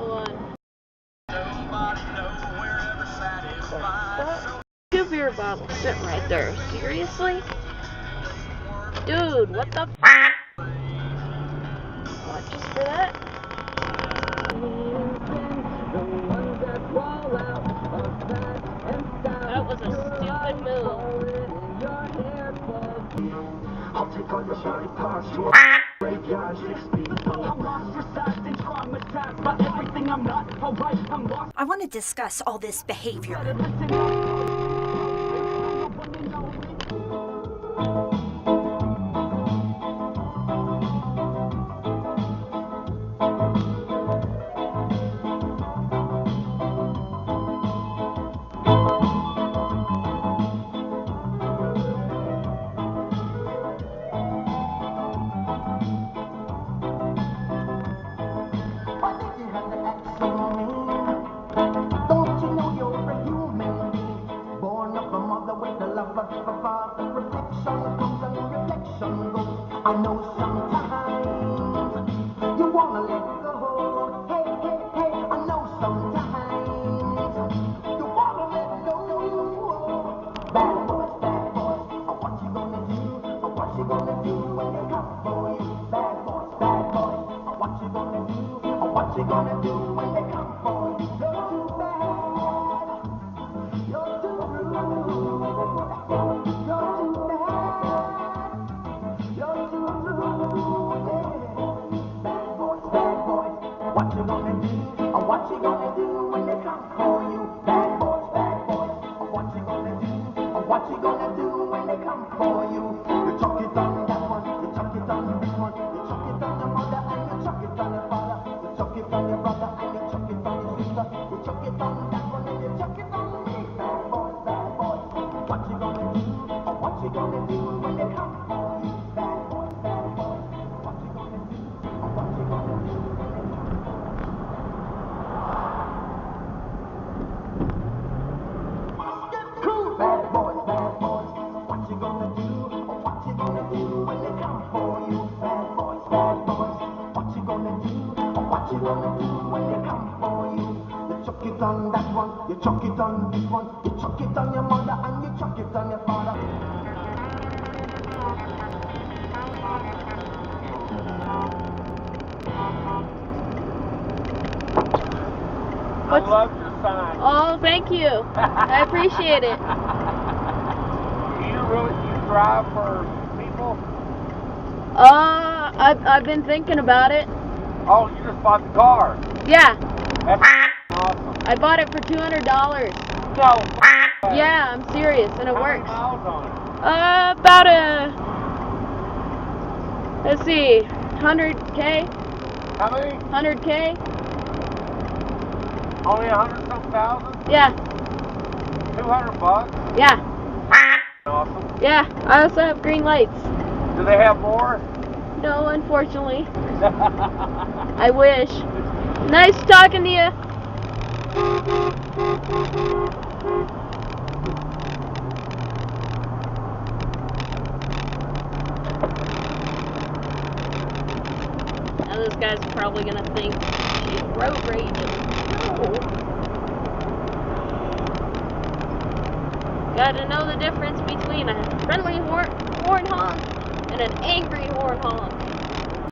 one. Two beer bottles sitting right there. Seriously? Dude, what the f? What, just for that? That was a stupid move. I'll take all your shiny parts to a graveyard 6 feet. I'm ostracized and traumatized by everything I'm not. Alright, I'm lost. I want to discuss all this behavior. I know sometimes you wanna let go. Hey, hey, hey, I know sometimes you wanna let go. Bad boys, what you gonna do? What you gonna do when they come for you? Bad boys, what you gonna do? What you gonna do when they come for you? You're too bad, you're too rude, you're too bad. You're too rude, yeah. Bad boys, what you gonna do? What you gonna do when they come for you? Bad boys, what you gonna do? What you gonna do when they come for you? You chuck it on that one, you chuck it on this one, you chuck it on your mother and you chuck it on your father, you chuck it on your brother and you chuck it on your sister, you chuck it on that one and you chuck it on me. Bad boys, what you gonna do? What you gonna do when they come for you? Bad boys, what you gonna do? What you gonna do when they come for you? Cool, bad boys, what you gonna do? What you gonna do when they come for you? Bad boys, what you gonna do? What you gonna do when they come for you? You chuck it on that one, you chuck it on this one, you chuck it on your mother and you chuck it on your father. I love your sign. Oh, thank you. I appreciate it. You drive for people? I've been thinking about it. Oh, you just bought the car. Yeah. That's awesome. I bought it for $200. No. Yeah, I'm serious, and it How many works. miles on it? About let's see, 100K? How many? 100K? Only 100-something thousand? Yeah. $200? Yeah. Awesome. Yeah, I also have green lights. Do they have more? No, unfortunately. I wish. Nice talking to you. Now this guy's probably gonna think she's road raging. No. Gotta know the difference between a friendly horn honk and an angry horn honk.